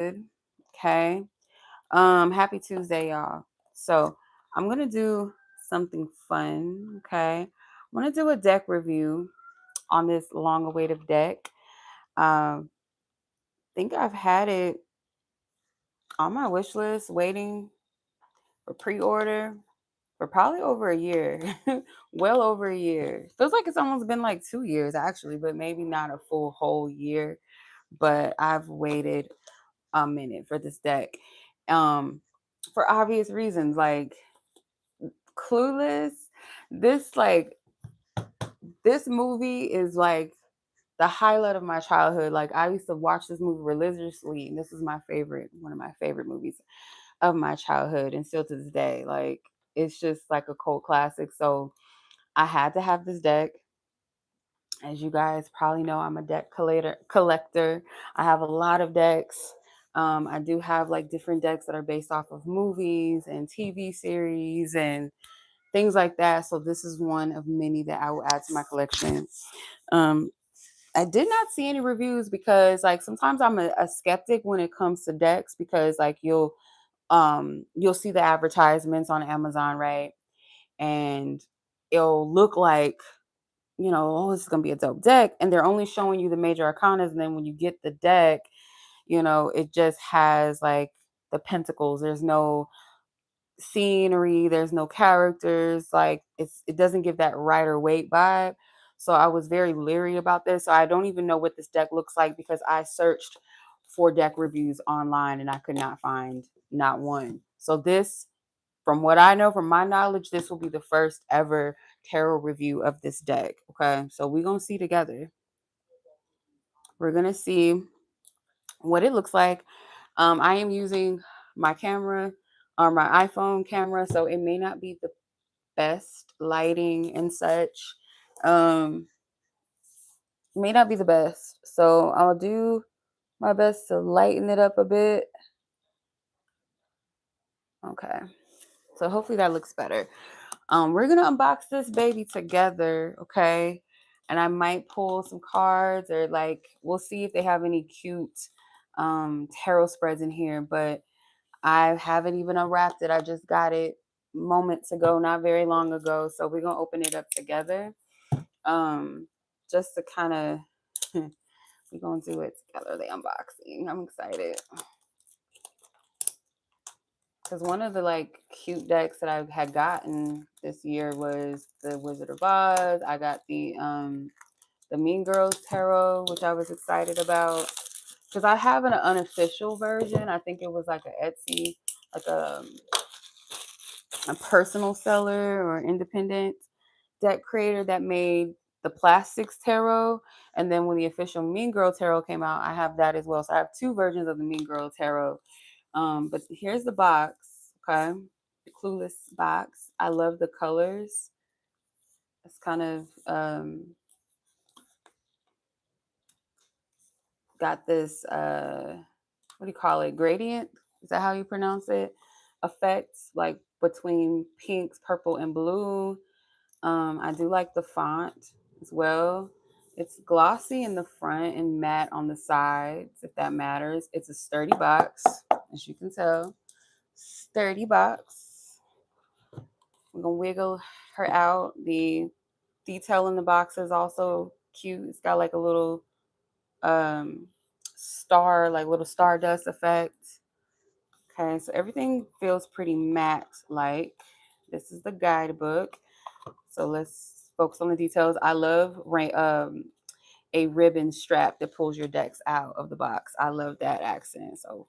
Okay. Happy Tuesday, y'all. So I'm gonna do something fun. Okay. I'm gonna do a deck review on this long awaited deck. Think I've had it on my wish list waiting for pre-order for probably over a year. Well over a year. Feels like it's almost been like 2 years actually, but maybe not a full whole year. But I've waited a minute for this deck. Um, for obvious reasons, like Clueless, this like this movie is like the highlight of my childhood. Like I used to watch this movie religiously, and this is my favorite, one of my favorite movies of my childhood, and still to this day. Like it's just like a cult classic. So I had to have this deck. As you guys probably know, I'm a deck collector. I have a lot of decks. I do have like different decks that are based off of movies and TV series and things like that. So this is one of many that I will add to my collection. Um, I did not see any reviews because like sometimes I'm a skeptic when it comes to decks because like you'll see the advertisements on Amazon, right? And it'll look like, oh, this is gonna be a dope deck, and they're only showing you the major arcanas, and then when you get the deck, it just has like the pentacles. There's no scenery, there's no characters, like it doesn't give that Rider Waite vibe. So I was very leery about this. So I don't even know what this deck looks like because I searched for deck reviews online and I could not find not one. So this, from what I know, from my knowledge, this will be the first ever tarot review of this deck. Okay, so we're gonna see together. We're gonna see what it looks like. I am using my camera or my iPhone camera, so it may not be the best lighting and such. Um, may not be the best. So I'll do my best to lighten it up a bit. Okay. So hopefully that looks better. We're gonna unbox this baby together, okay? And I might pull some cards or like we'll see if they have any cute tarot spreads in here, but I haven't even unwrapped it. I just got it moments ago, not very long ago. So we're gonna open it up together. Um, just to kind of we're gonna do it together, the unboxing. I'm excited. Because one of the like cute decks that I had gotten this year was the Wizard of Oz. I got the Mean Girls Tarot, which I was excited about. Because I have an unofficial version. I think it was like a Etsy, like a personal seller or independent deck creator that made the plastics tarot. And then when the official Mean Girl Tarot came out, I have that as well. So I have two versions of the Mean Girl Tarot. But here's the box, okay? The Clueless box. I love the colors. It's kind of got this what do you call it? Gradient? Is that how you pronounce it? Effects like between pinks, purple, and blue. I do like the font as well. It's glossy in the front and matte on the sides, if that matters. It's a sturdy box, as you can tell. Sturdy box. We're gonna wiggle her out. The detail in the box is also cute. It's got like a little um star, like little stardust effect. Okay, so everything feels pretty matte like. This is the guidebook. So let's focus on the details. I love a ribbon strap that pulls your decks out of the box. I love that accent. So,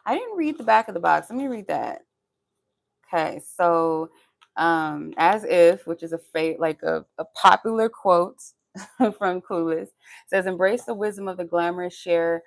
I didn't read the back of the box. Let me read that. Okay, so as if, which is a popular quote from Clueless, says, "Embrace the wisdom of the glamorous share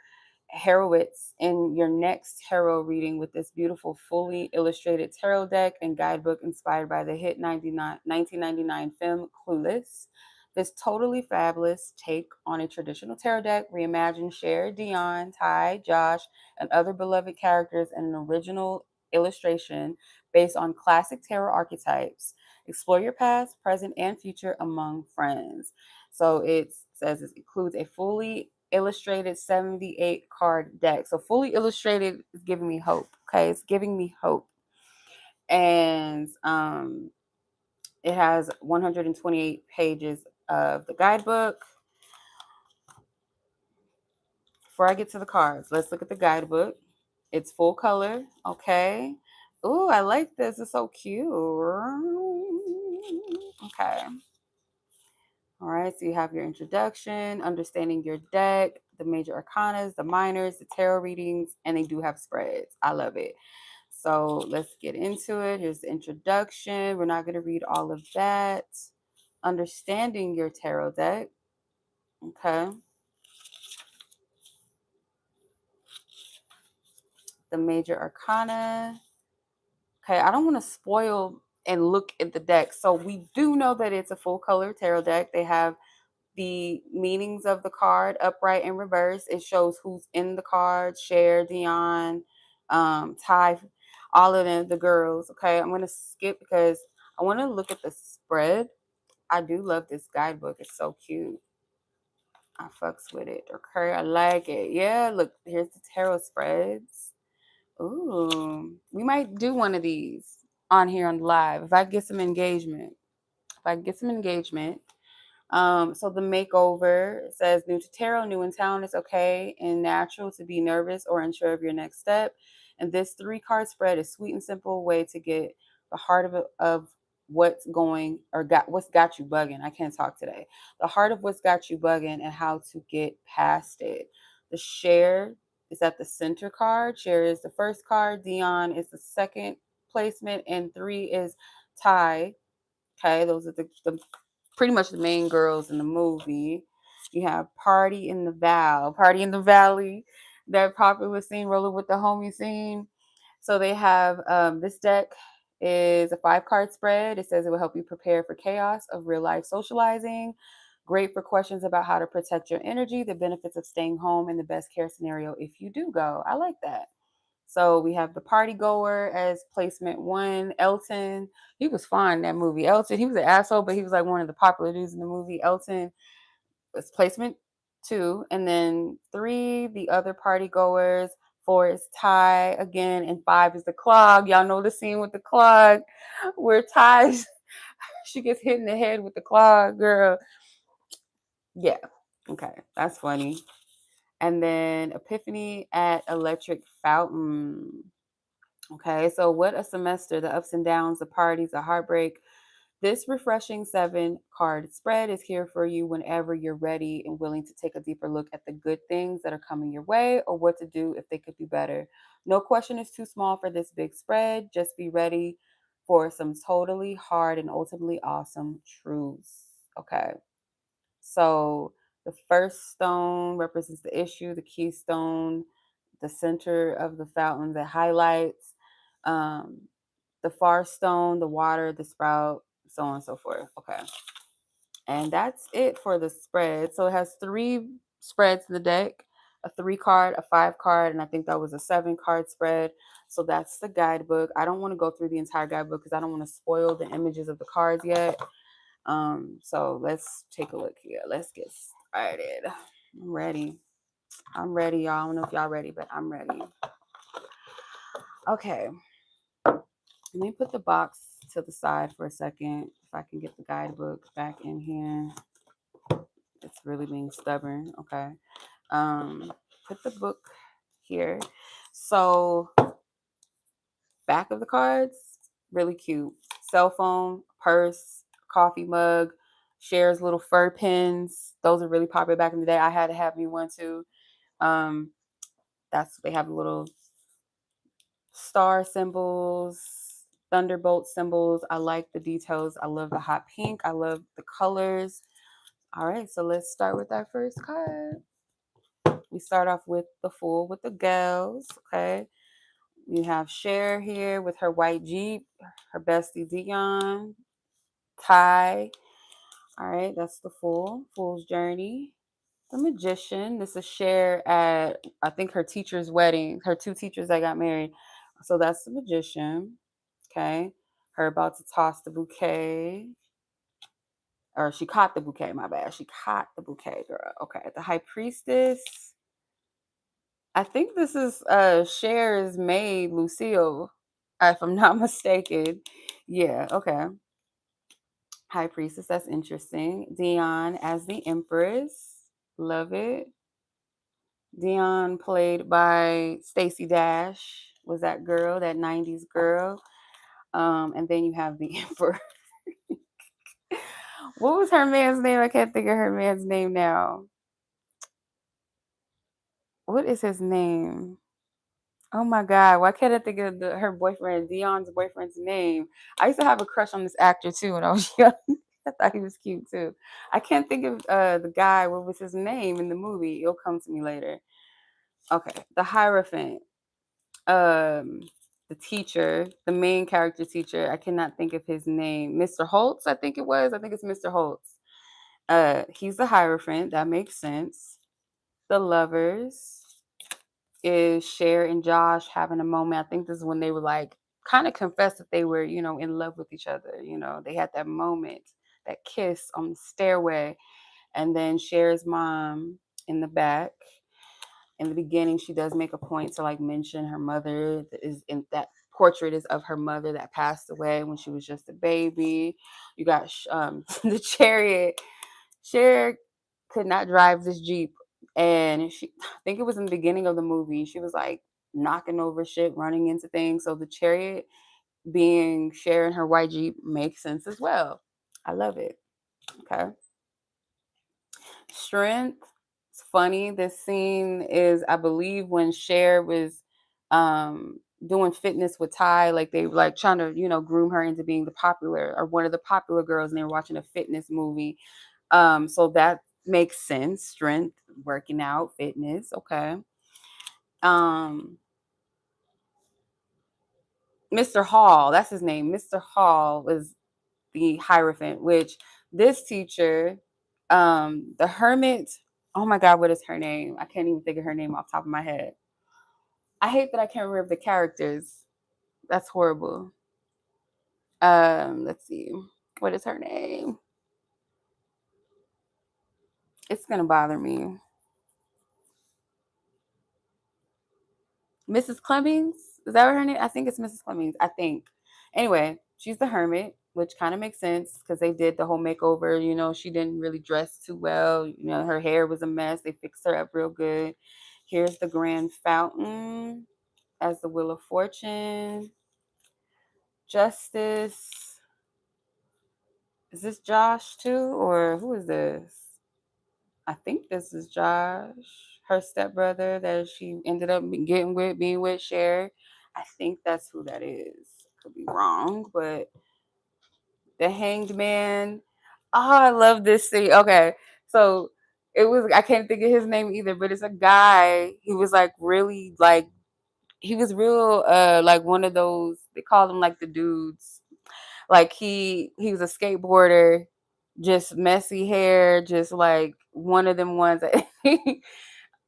heroites in your next tarot reading with this beautiful, fully illustrated tarot deck and guidebook inspired by the hit 1999 film Clueless. This totally fabulous take on a traditional tarot deck reimagined Cher, Dion, Ty, Josh, and other beloved characters in an original illustration based on classic tarot archetypes. Explore your past, present, and future among friends." So it says it includes a fully illustrated 78 card deck. So fully illustrated is giving me hope. Okay, it's giving me hope. And it has 128 pages of the guidebook. Before I get to the cards, let's look at the guidebook. It's full color. Okay. Ooh, I like this. It's so cute. Okay. All right. So you have your introduction, understanding your deck, the major arcanas, the minors, the tarot readings, and they do have spreads. I love it. So let's get into it. Here's the introduction. We're not going to read all of that. Understanding your tarot deck. Okay. The major arcana. Okay, I don't want to spoil and look at the deck. So we do know that it's a full color tarot deck. They have the meanings of the card upright and reverse. It shows who's in the card, Cher, Dion, Ty, all of them, the girls. Okay, I'm gonna skip because I want to look at the spread. I do love this guidebook. It's so cute. I fucks with it. Okay, I like it. Yeah, look, here's the tarot spreads. Ooh, we might do one of these on here on live if I get some engagement. If I get some engagement. So the makeover says new to tarot, new in town. It's okay and natural to be nervous or unsure of your next step. And this 3 card spread is sweet and simple way to get the heart of what's going or got what's got you bugging. I can't talk today. The heart of what's got you bugging and how to get past it. The share is at the center card. Share is the first card. Dion is the second placement, and 3 is Ty. Okay, those are the pretty much the main girls in the movie. You have Party in the Valley, that popular scene, rolling with the homie scene. So they have this deck is a 5 card spread. It says it will help you prepare for chaos of real life socializing. Great for questions about how to protect your energy, the benefits of staying home, and the best care scenario if you do go. I like that. So we have the party goer as placement 1. Elton, he was fine in that movie. Elton, he was an asshole, but he was like one of the popular dudes in the movie. Elton was placement 2. And then 3, the other party goers. 4 is Ty again. And 5 is the clog. Y'all know the scene with the clog where Ty, she gets hit in the head with the clog, girl. Yeah. Okay. That's funny. And then Epiphany at Electric Fountain. Okay, so what a semester, the ups and downs, the parties, the heartbreak. This refreshing 7 card spread is here for you whenever you're ready and willing to take a deeper look at the good things that are coming your way or what to do if they could be better. No question is too small for this big spread. Just be ready for some totally hard and ultimately awesome truths. Okay, so the first stone represents the issue, the keystone, the center of the fountain that highlights, um, the far stone, the water, the sprout, so on and so forth. Okay. And that's it for the spread. So it has 3 spreads in the deck, a 3 card, a 5 card, and I think that was a 7 card spread. So that's the guidebook. I don't want to go through the entire guidebook because I don't want to spoil the images of the cards yet. So let's take a look here. Let's get started. I'm ready. I'm ready, y'all. I don't know if y'all ready, but I'm ready. Okay. Let me put the box to the side for a second. If I can get the guidebook back in here. It's really being stubborn. Okay. Put the book here. So back of the cards, really cute. Cell phone, purse, coffee mug, shares little fur pins. Those are really popular back in the day. I had to have me one too. Um, they have little star symbols, thunderbolt symbols. I like the details. I love the hot pink. I love the colors. All right, so let's start with our first card. We start off with the Fool with the girls. Okay. We have Cher here with her white Jeep, her bestie Dion, Ty. All right, that's the Fool's Journey. The Magician. This is Cher at, I think, her teacher's wedding, her 2 teachers that got married. So that's the Magician. Okay. Her about to toss the bouquet. Or she caught the bouquet, my bad. She caught the bouquet, girl. Okay. The high priestess. I think this is Cher's maid, Lucille, if I'm not mistaken. Yeah, okay. High priestess, that's interesting. Dion as the empress. Love it. Dion played by Stacey Dash was that girl, that 90s girl. And then you have the emperor. What was her man's name? I can't think of her man's name now. What is his name? Oh my God, why can't I think of her boyfriend, Dion's boyfriend's name? I used to have a crush on this actor too when I was young. I thought he was cute too. I can't think of the guy. What was his name in the movie? It'll come to me later. Okay, the Hierophant. Um, the teacher, the main character teacher. I cannot think of his name. Mr. Holtz, I think it was. I think it's Mr. Holtz. He's the Hierophant. That makes sense. The lovers is Cher and Josh having a moment. I think this is when they were like kind of confessed that they were, in love with each other. They had that moment, that kiss on the stairway. And then Cher's mom in the back. In the beginning, she does make a point to like mention her mother is in that portrait is of her mother that passed away when she was just a baby. You got the chariot. Cher could not drive this Jeep. And I think it was in the beginning of the movie, she was like knocking over shit, running into things. So the chariot being Cher in her white Jeep makes sense as well. I love it. Okay. Strength. It's funny. This scene is, I believe, when Cher was doing fitness with Ty, like they were like trying to, groom her into being the popular or one of the popular girls, and they were watching a fitness movie. So that makes sense. Strength, working out, fitness. Okay. Um, Mr. Hall, that's his name. Mr. Hall was the Hierophant, which this teacher, the hermit, oh my God, what is her name? I can't even think of her name off the top of my head. I hate that I can't remember the characters. That's horrible. Let's see. What is her name? It's gonna bother me. Mrs. Clemmings? Is that what her name? I think it's Mrs. Clemmings. I think. Anyway, she's the hermit, which kind of makes sense because they did the whole makeover. She didn't really dress too well. Her hair was a mess. They fixed her up real good. Here's the Grand Fountain as the Wheel of Fortune. Justice. Is this Josh too? Or who is this? I think this is Josh, her stepbrother that she ended up getting with, being with Cher. I think that's who that is. Could be wrong, but the Hanged Man. Oh, I love this scene. Okay, so I can't think of his name either, but it's a guy. He was like really like he was real like one of those, they call him like the dudes. Like he was a skateboarder, just messy hair, just like one of them ones.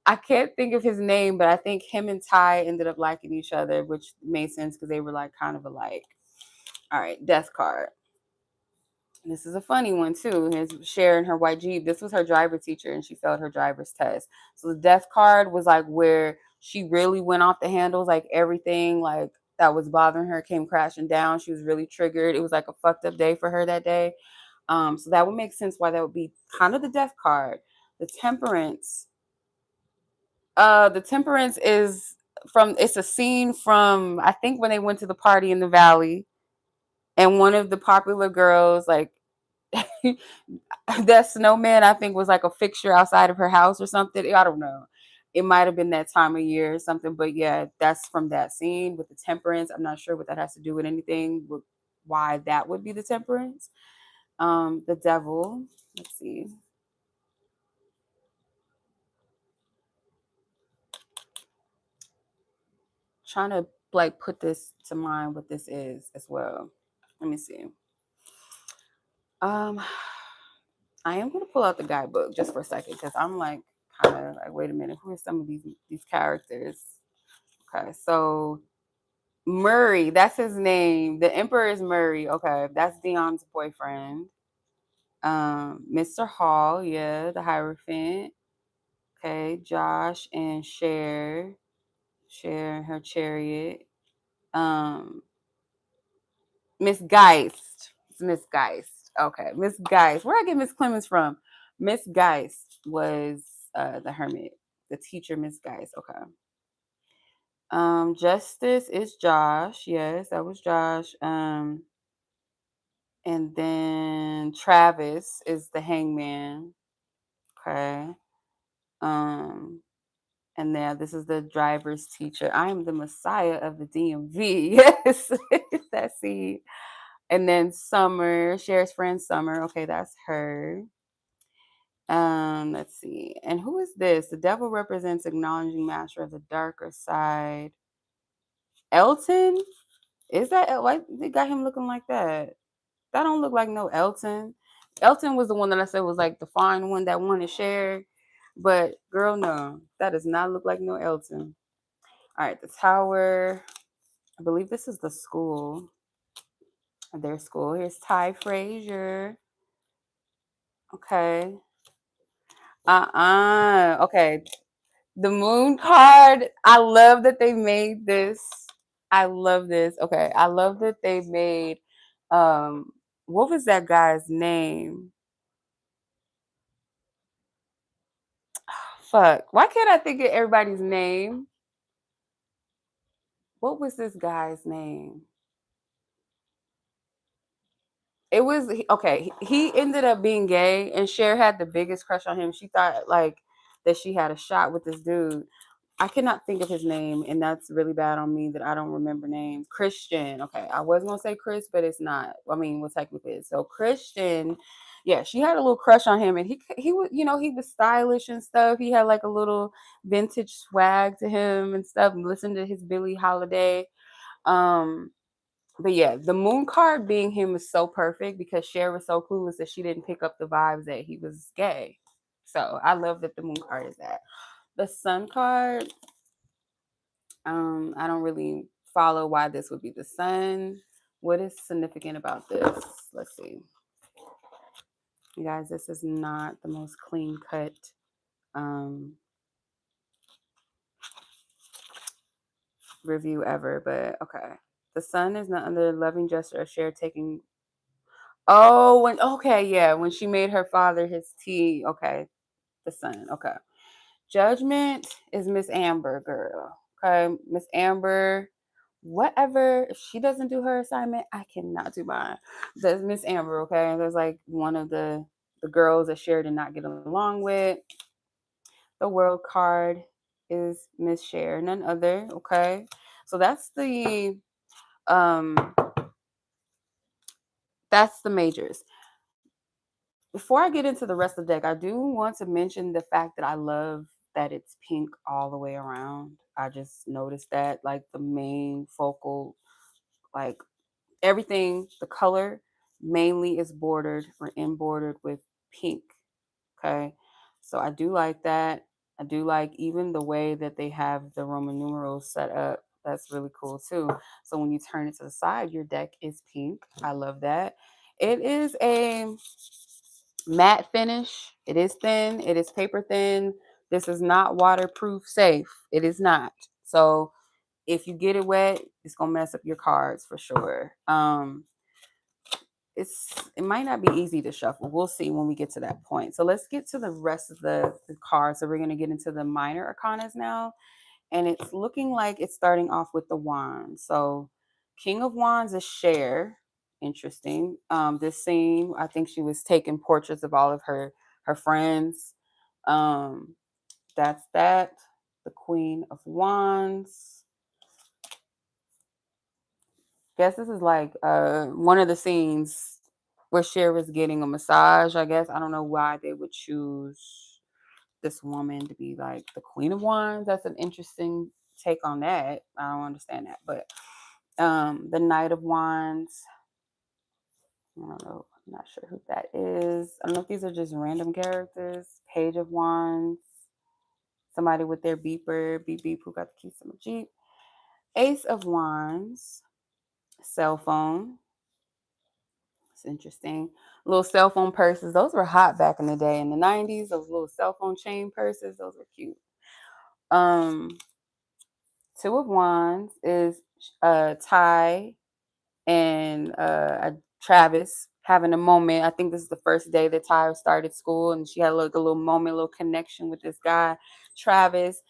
I can't think of his name, but I think him and Ty ended up liking each other, which made sense because they were like kind of alike. All right, death card. This is a funny one too. His Cher in her white Jeep. This was her driver teacher, and she failed her driver's test. So the death card was like where she really went off the handles. Like everything like that was bothering her came crashing down. She was really triggered. It was like a fucked up day for her that day. So that would make sense why that would be kind of the death card. The temperance. The temperance is it's a scene from I think when they went to the party in the valley, and one of the popular girls like that snowman I think was like a fixture outside of her house or something. I don't know. It might have been that time of year or something, but yeah, that's from that scene with the temperance. I'm not sure what that has to do with anything, with why that would be the temperance. The devil. Let's see. Trying to like put this to mind what this is as well. Let me see. Um, I am gonna pull out the guidebook just for a second because I'm like kind of like, wait a minute, who are some of these characters? Okay, so Murray, that's his name. The Emperor is Murray. Okay, that's Dion's boyfriend. Mr. Hall, yeah, the Hierophant. Okay, Josh and Cher and her chariot. Um, Miss Geist. It's Miss Geist. Okay, Miss Geist. Where I get Miss Clemens from? Miss Geist was the hermit, the teacher, Miss Geist. Okay. Justice is Josh. Yes, that was Josh. And then Travis is the hangman. Okay. Um, and then this is the driver's teacher. I am the messiah of the DMV. Yes, that's he. And then Summer, Cher's friend Summer. Okay, that's her. Let's see. And who is this? The devil represents acknowledging master of the darker side. Elton? Is that why they got him looking like that? That don't look like no Elton. Elton was the one that I said was like the fine one that wanted Cher. But girl, no, that does not look like no Elton. All right, the tower. I believe this is the school. Their school. Here's Ty Frazier. Okay. Okay. The moon card. I love that they made this. I love this. Okay. I love that they made what was that guy's name? Fuck. Why can't I think of everybody's name? What was this guy's name? It was okay. He ended up being gay, and Cher had the biggest crush on him. She thought like that she had a shot with this dude. I cannot think of his name, and that's really bad on me that I don't remember names. Christian. Okay, I was gonna say Chris, but it's not. I mean, well, technically, it's so Christian. Yeah, she had a little crush on him, and he was, he was stylish and stuff. He had like a little vintage swag to him and stuff. Listen to his Billie Holiday. Um, but yeah, the moon card being him was so perfect because Cher was so clueless that she didn't pick up the vibes that he was gay. So I love that the moon card is that. The sun card, I don't really follow why this would be the sun. What is significant about this? Let's see. You guys, this is not the most clean cut um, review ever, but okay. The sun is not under loving gesture of Cher taking. Oh, when she made her father his tea. Okay, the sun. Okay. Judgment is Miss Amber, girl. Okay, Miss Amber. Whatever. If she doesn't do her assignment, I cannot do mine. That's Miss Amber. Okay, there's like one of the girls that Cher did not get along with. The world card is Miss Cher, none other. Okay, so um that's the majors. Before I get into the rest of the deck, I do want to mention the fact that I love that it's pink all the way around. I just noticed that like the main focal, like everything, the color mainly is bordered or embroidered with pink. Okay. So I do like that. I do like even the way that they have the Roman numerals set up. That's really cool too. So when you turn it to the side, your deck is pink. I love that. It is a matte finish. It is thin. It is paper thin. This is not waterproof safe. It is not. So if you get it wet, it's gonna mess up your cards for sure. It might not be easy to shuffle. We'll see when we get to that point. So let's get to the rest of the cards. So we're gonna get into the minor arcanas now, and it's looking like it's starting off with the wands. So King of Wands is Cher. Interesting. This scene, I think she was taking portraits of all of her friends. Um, that's that. The Queen of Wands. Guess this is like one of the scenes where Cher was getting a massage. I guess I don't know why they would choose this woman to be like the Queen of Wands. That's an interesting take on that. I don't understand that, but the Knight of Wands. I don't know. I'm not sure who that is. I don't know if these are just random characters. Page of Wands. Somebody with their beeper, beep beep, who got the keys to my Jeep. Ace of Wands. Cell phone. It's interesting. Little cell phone purses. Those were hot back in the day in the 90s. Those little cell phone chain purses. Those were cute. Um, Two of Wands is Ty and Travis having a moment. I think this is the first day that Ty started school, and she had like a little moment, a little connection with this guy, Travis.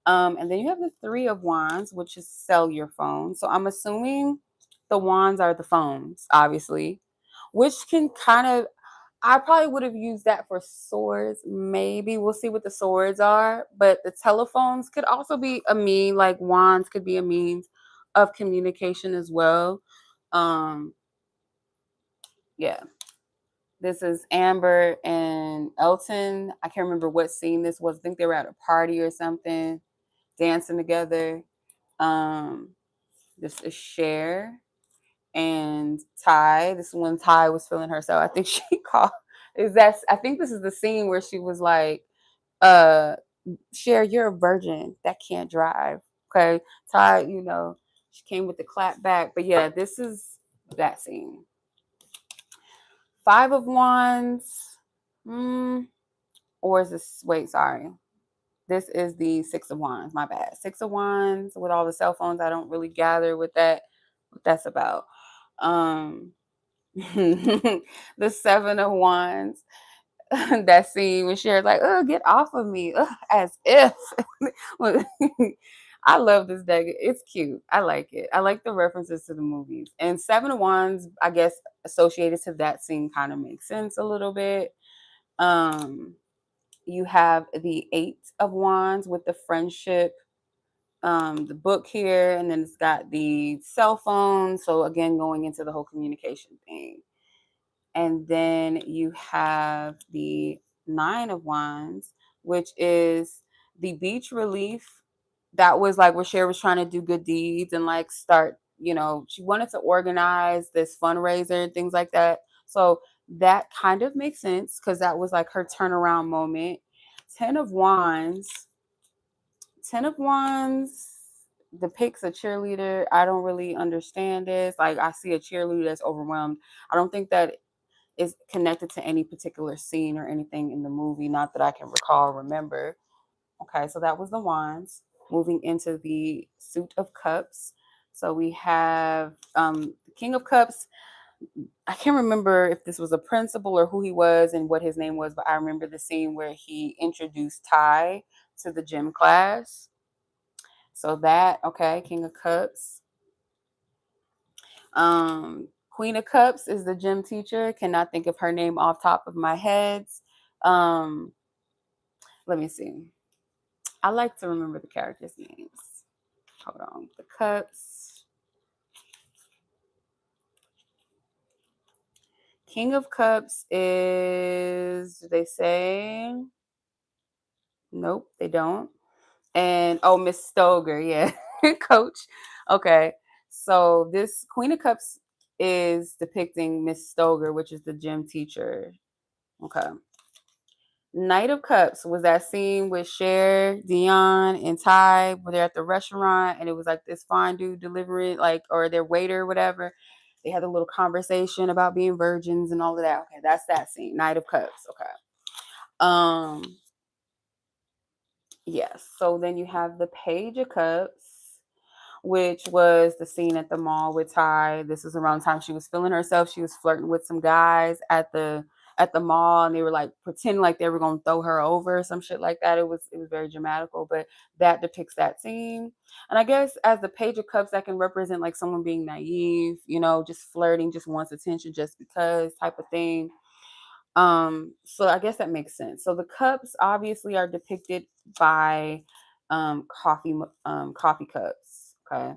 And then you have the Three of Wands, which is sell your phone. So I'm assuming the wands are the phones, obviously, which can kind of, I probably would have used that for swords. Maybe we'll see what the swords are. But the telephones could also be a mean, like wands could be a means of communication as well. Um, yeah. This is Amber and Elton. I can't remember what scene this was. I think they were at a party or something, dancing together. Um, this is Cher and Ty. This is when Ty was feeling herself. I think she called. Is that? I think this is the scene where she was like, "Uh, Cher, you're a virgin that can't drive." Okay, Ty, she came with the clap back. But yeah, this is that scene. Five of Wands. Or is this? Wait, sorry. This is the Six of Wands. My bad. Six of Wands with all the cell phones. I don't really gather what that's about. Um, the Seven of Wands. That scene when Cher's like, "Oh, get off of me," as if. I love this deck. It's cute. I like it. I like the references to the movies. And Seven of Wands, I guess, associated to that scene kind of makes sense a little bit. Um, you have the Eight of Wands with the friendship, the book here, and then it's got the cell phone. So again, going into the whole communication thing. And then you have the Nine of Wands, which is the beach relief. That was like where Cher was trying to do good deeds and like start, she wanted to organize this fundraiser and things like that. So that kind of makes sense because that was like her turnaround moment. Ten of Wands. Ten of Wands depicts a cheerleader. I don't really understand this. Like I see a cheerleader that's overwhelmed. I don't think that is connected to any particular scene or anything in the movie, not that I can recall or remember. Okay, so that was the Wands. Moving into the Suit of Cups. So we have the King of Cups. I can't remember if this was a principal or who he was and what his name was, but I remember the scene where he introduced Ty to the gym class. So that, okay, King of Cups. Queen of Cups is the gym teacher. Cannot think of her name off top of my head. Um, Let me see. I like to remember the characters' names. Hold on. The Cups. King of Cups is, do they say? Nope, they don't. And oh, Miss Stoger, yeah, coach. Okay, so this Queen of Cups is depicting Miss Stoger, which is the gym teacher. Okay. Knight of Cups was that scene with Cher, Dion, and Ty where they're at the restaurant and it was like this fine dude delivering, like, or their waiter, or whatever. They had a little conversation about being virgins and all of that. Okay, that's that scene. Knight of Cups. Okay. Um, yes. So then you have the Page of Cups, which was the scene at the mall with Ty. This was around the time she was feeling herself. She was flirting with some guys at the mall, and they were like pretending like they were gonna throw her over or some shit like that. It was very dramatical, but that depicts that scene. And I guess as the Page of Cups, that can represent like someone being naive, just flirting, just wants attention just because type of thing. So I guess that makes sense. So the cups obviously are depicted by coffee cups. Okay.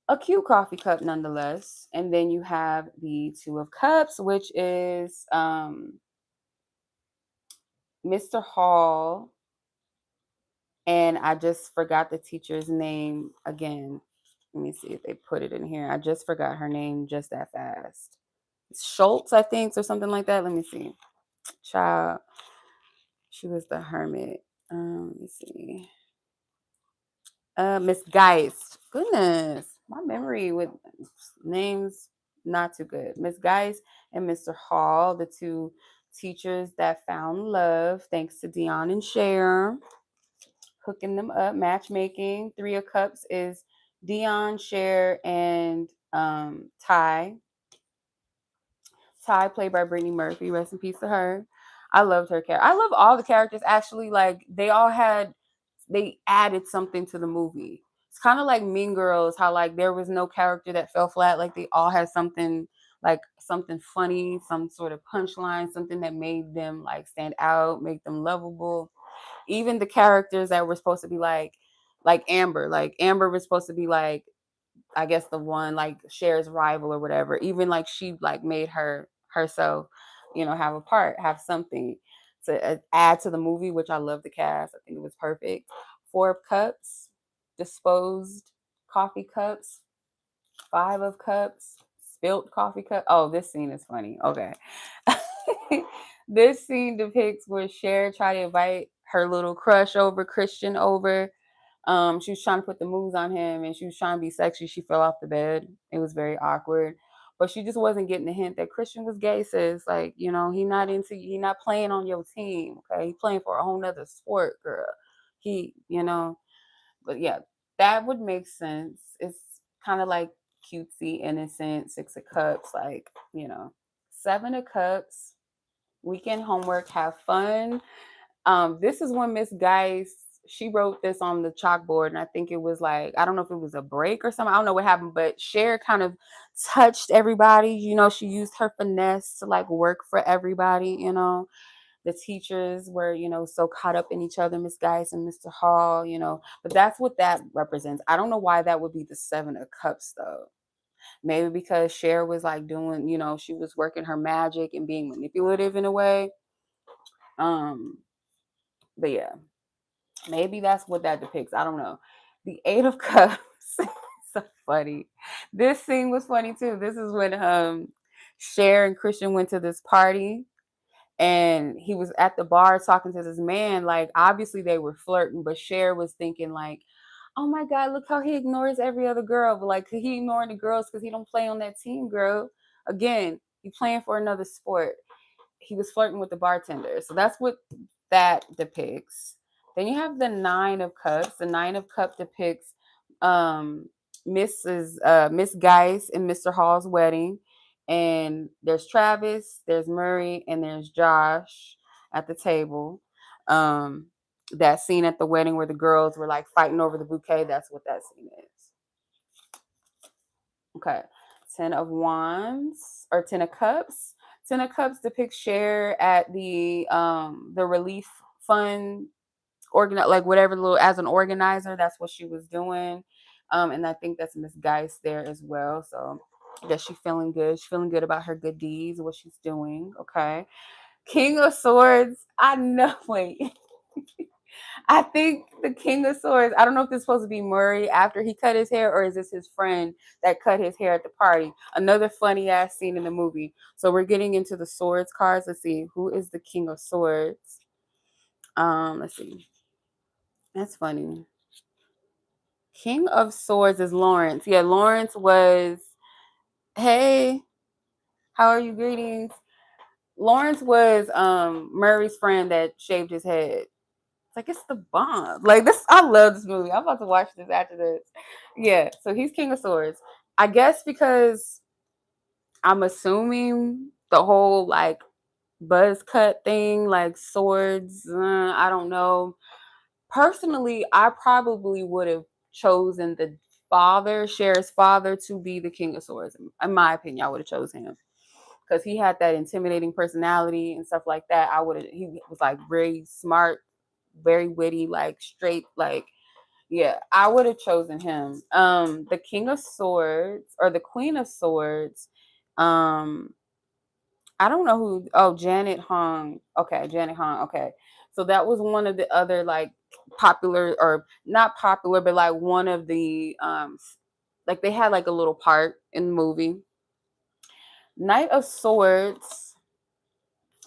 A cute coffee cup nonetheless. And then you have the Two of Cups, which is Mr. Hall. And I just forgot the teacher's name again. Let me see if they put it in here. I just forgot her name just that fast. Schultz, I think, or something like that. Let me see. Child. She was the hermit. Let me see. Miss Geist. Goodness, my memory with names not too good. Miss Geist and Mr. Hall, the two teachers that found love, thanks to Dion and Cher, hooking them up, matchmaking. Three of Cups is Dion, Cher, and Ty. Ty, played by Brittany Murphy. Rest in peace to her. I loved her character. I love all the characters. Actually, like they added something to the movie. It's kind of like Mean Girls, how like there was no character that fell flat. Like they all had something, like something funny, some sort of punchline, something that made them like stand out, make them lovable. Even the characters that were supposed to be like Amber. Like Amber was supposed to be like, I guess the one like Cher's rival or whatever. Even like she like made herself, have a part, have something to add to the movie, which I love the cast. I think it was perfect. Four of Cups, disposed coffee cups, Five of Cups, spilt coffee cup. Oh, this scene is funny. Okay. This scene depicts where Cher tried to invite her little crush over, Christian over. She was trying to put the moves on him and she was trying to be sexy. She fell off the bed. It was very awkward. But she just wasn't getting the hint that Christian was gay, sis. Like, he not playing on your team. Okay. He playing for a whole nother sport, girl. But yeah, that would make sense. It's kind of like cutesy, innocent, Six of Cups, like, Seven of Cups, weekend homework, have fun. This is when Miss Geist, she wrote this on the chalkboard, and I think it was like, I don't know if it was a break or something. I don't know what happened, but Cher kind of touched everybody. She used her finesse to like work for everybody. The teachers were, so caught up in each other, Miss Geist and Mr. Hall. But that's what that represents. I don't know why that would be the Seven of Cups though. Maybe because Cher was like doing, she was working her magic and being manipulative in a way. Um, but yeah, maybe that's what that depicts. I don't know. The Eight of Cups. So funny. This scene was funny too. This is when Cher and Christian went to this party and he was at the bar talking to this man. Like obviously they were flirting, but Cher was thinking like, oh my God, look how he ignores every other girl. But like he ignoring the girls because he don't play on that team, girl. Again, he playing for another sport. He was flirting with the bartender. So that's what that depicts. Then you have the Nine of Cups. The Nine of Cups depicts um Miss Geist and Mr. Hall's wedding. And there's Travis, there's Murray, and there's Josh at the table. Um that scene at the wedding where the girls were like fighting over the bouquet, that's what that scene is. Okay. Ten of Wands or Ten of Cups. Ten of Cups depicts Cher at the relief fund like whatever little as an organizer. That's what she was doing. And I think that's Miss Geist there as well. So I guess she's feeling good. She's feeling good about her good deeds, what she's doing. Okay. King of Swords. I know. Wait. I think the King of Swords, I don't know if this is supposed to be Murray after he cut his hair or is this his friend that cut his hair at the party. Another funny ass scene in the movie. So we're getting into the swords cards. Let's see. Who is the King of Swords? Let's see. That's funny. King of Swords is Lawrence. Yeah, Lawrence was, hey, how are you? Greetings. Lawrence was Murray's friend that shaved his head. Like it's the bomb. Like this, I love this movie. I'm about to watch this after this. Yeah, so he's King of Swords. I guess because I'm assuming the whole like buzz cut thing, like swords. I don't know. Personally, I probably would have chosen the father, Cher's father, to be the King of Swords. In my opinion, I would have chosen him because he had that intimidating personality and stuff like that. He was like very smart, very witty, like straight, like yeah, I would have chosen him. The King of Swords or the Queen of Swords. Um, I don't know who. Oh, Janet Hong. Okay, Janet Hong. Okay, so that was one of the other like popular or not popular, but like one of the like they had like a little part in the movie. Knight of Swords.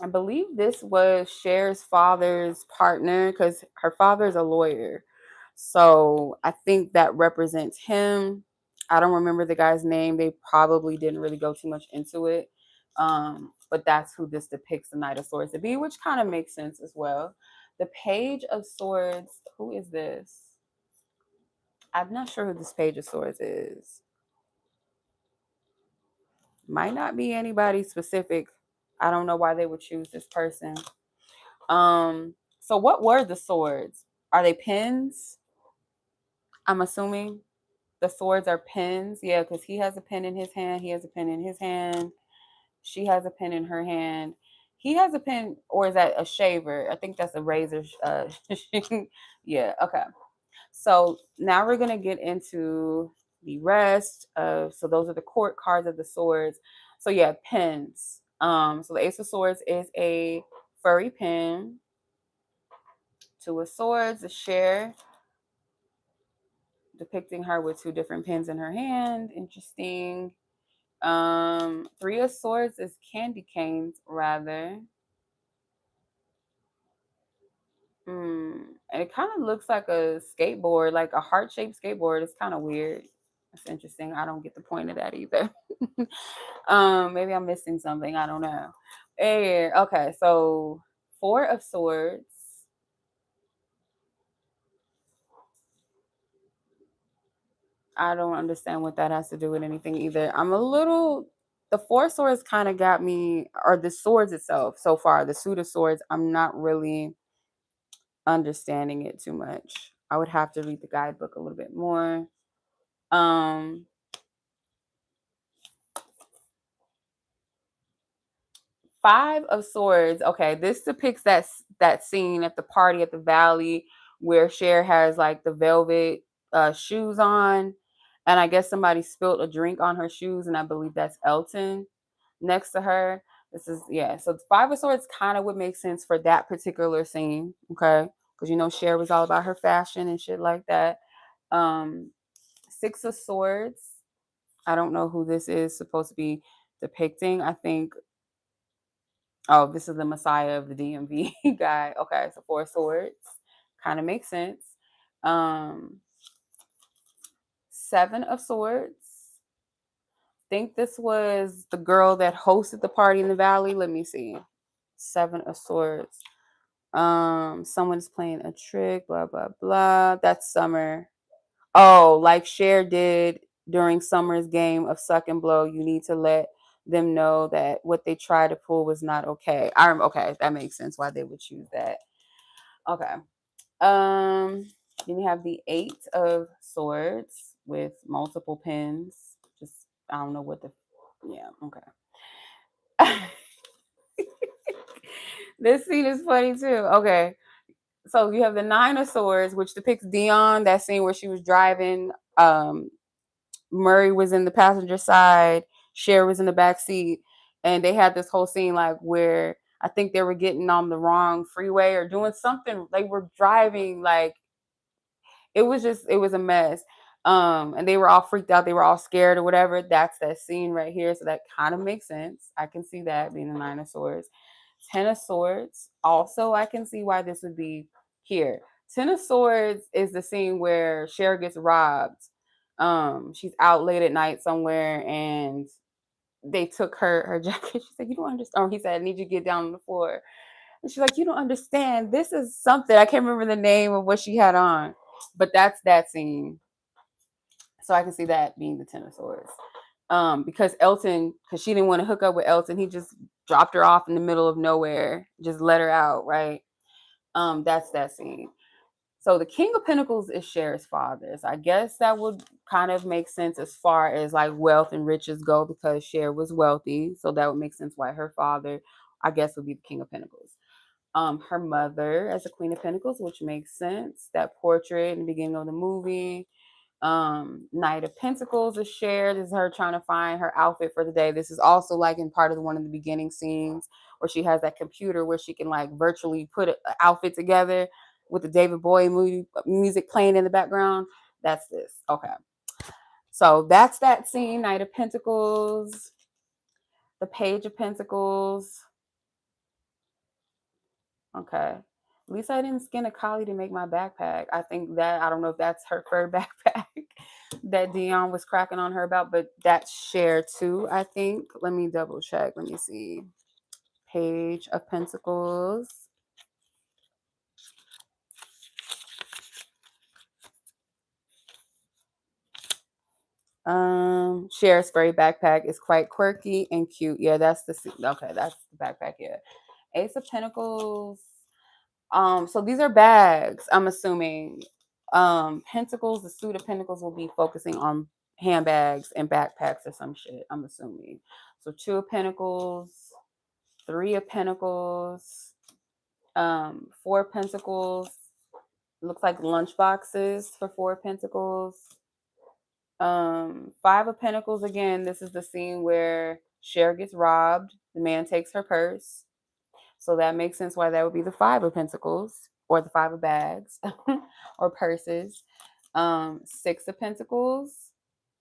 I believe this was Cher's father's partner because her father is a lawyer. So I think that represents him. I don't remember the guy's name. They probably didn't really go too much into it. But that's who this depicts the Knight of Swords to be, which kind of makes sense as well. The Page of Swords, who is this? I'm not sure who this Page of Swords is. Might not be anybody specific. I don't know why they would choose this person. So what were the swords? Are they pens? I'm assuming the swords are pens. Yeah, because he has a pen in his hand. He has a pen in his hand. She has a pen in her hand. He has a pen, or is that a shaver? I think that's a razor. Yeah, okay. So now we're going to get into the rest of, so those are the court cards of the swords. So yeah, pens. So the Ace of Swords is a furry pen. Two of Swords, a share, depicting her with two different pens in her hand. Interesting. Three of Swords is candy canes, rather. And it kind of looks like a skateboard, like a heart-shaped skateboard. It's kind of weird. That's interesting. I don't get the point of that either. Maybe I'm missing something. I don't know. Yeah, okay, so Four of Swords. I don't understand what that has to do with anything either. I'm a little, the Four of Swords kind of got me, or the swords itself so far, the suit of swords, I'm not really understanding it too much. I would have to read the guidebook a little bit more. Um, Five of Swords. Okay, this depicts that scene at the party at the Valley where Cher has like the velvet shoes on, and I guess somebody spilled a drink on her shoes, and I believe that's Elton next to her. This is, yeah. So Five of Swords kind of would make sense for that particular scene, okay? Because you know Cher was all about her fashion and shit like that. Um, Six of Swords. I don't know who this is supposed to be depicting. I think, oh, this is the Messiah of the DMV guy. Okay, so Four Swords kind of makes sense. Um, Seven of Swords. Think this was the girl that hosted the party in the valley. Let me see. Seven of Swords. Someone's playing a trick. Blah blah blah. That's Summer. Oh, like Cher did during Summer's game of Suck and Blow. You need to let them know that what they tried to pull was not okay. Okay, that makes sense why they would choose that. Okay. Then you have the Eight of Swords with multiple pins. Just, I don't know what the, yeah, okay. This scene is funny too. Okay. So you have the Nine of Swords, which depicts Dion, that scene where she was driving. Murray was in the passenger side, Cher was in the back seat, and they had this whole scene like where I think they were getting on the wrong freeway or doing something. They were driving like, it was a mess. And they were all freaked out, they were all scared or whatever. That's that scene right here. So that kind of makes sense. I can see that being the Nine of Swords. Ten of Swords. Also, I can see why this would be here. Ten of Swords is the scene where Cher gets robbed. She's out late at night somewhere and they took her jacket. She said, "You don't understand." Or he said, "I need you to get down on the floor." And she's like, "You don't understand. This is something." I can't remember the name of what she had on, but that's that scene. So I can see that being the Ten of Swords. Because Elton, because she didn't want to hook up with Elton, he just dropped her off in the middle of nowhere, just let her out, right? That's that scene. So the King of Pentacles is Cher's father. So I guess that would kind of make sense as far as like wealth and riches go because Cher was wealthy. So that would make sense why her father, I guess, would be the King of Pentacles. Her mother as a Queen of Pentacles, which makes sense. That portrait in the beginning of the movie. Knight of Pentacles is shared. This is her trying to find her outfit for the day. This is also like in part of one of the beginning scenes where she has that computer where she can like virtually put an outfit together with the David Bowie music playing in the background. That's this. Okay. So that's that scene. Knight of Pentacles, the Page of Pentacles. Okay. At least I didn't skin a collie to make my backpack. I think that, I don't know if that's her fur backpack. that Dion was cracking on her about, but that's Cher too, I think. Let me double check. Let me see. Page of Pentacles. Cher's furry backpack is quite quirky and cute. Yeah, that's okay, that's the backpack, yeah. Ace of Pentacles. So these are bags, I'm assuming. Pentacles, the suit of Pentacles will be focusing on handbags and backpacks or some shit, I'm assuming. So Two of Pentacles, Three of Pentacles, Four of Pentacles. Looks like lunch boxes for Four of Pentacles. Five of Pentacles, again, this is the scene where Cher gets robbed. The man takes her purse. So that makes sense why that would be the Five of Pentacles or the Five of Bags or purses. Six of Pentacles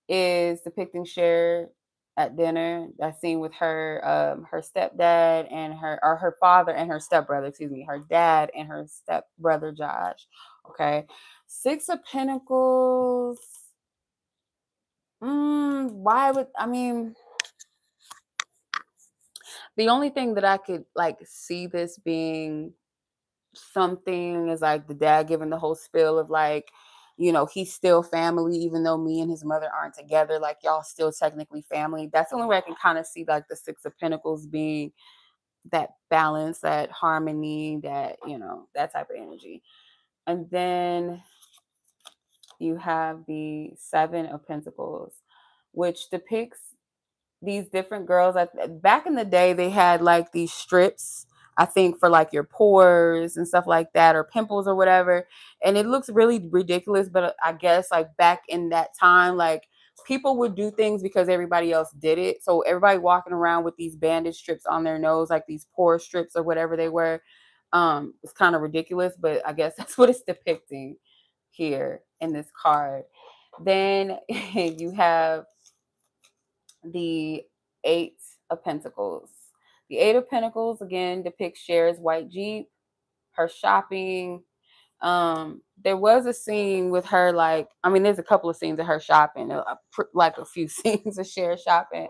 is depicting Cher at dinner. That scene with her stepdad and her father and her stepbrother, excuse me, her dad and her stepbrother Josh. Okay. Six of Pentacles. Why would I mean the only thing that I could like see this being something is like the dad giving the whole spill of like, he's still family, even though me and his mother aren't together. Like y'all still technically family. That's the only way I can kind of see like the Six of Pentacles being that balance, that harmony, that type of energy. And then you have the Seven of Pentacles, which depicts these different girls. Back in the day, they had like these strips, I think, for like your pores and stuff like that, or pimples or whatever. And it looks really ridiculous, but I guess like back in that time, like people would do things because everybody else did it. So everybody walking around with these bandage strips on their nose, like these pore strips or whatever they were, it's kind of ridiculous, but I guess that's what it's depicting here in this card. Then you have the Eight of Pentacles. The Eight of Pentacles again depicts Cher's white Jeep, her shopping. There was a scene with her, there's a couple of scenes of her shopping, like a few scenes of Cher shopping.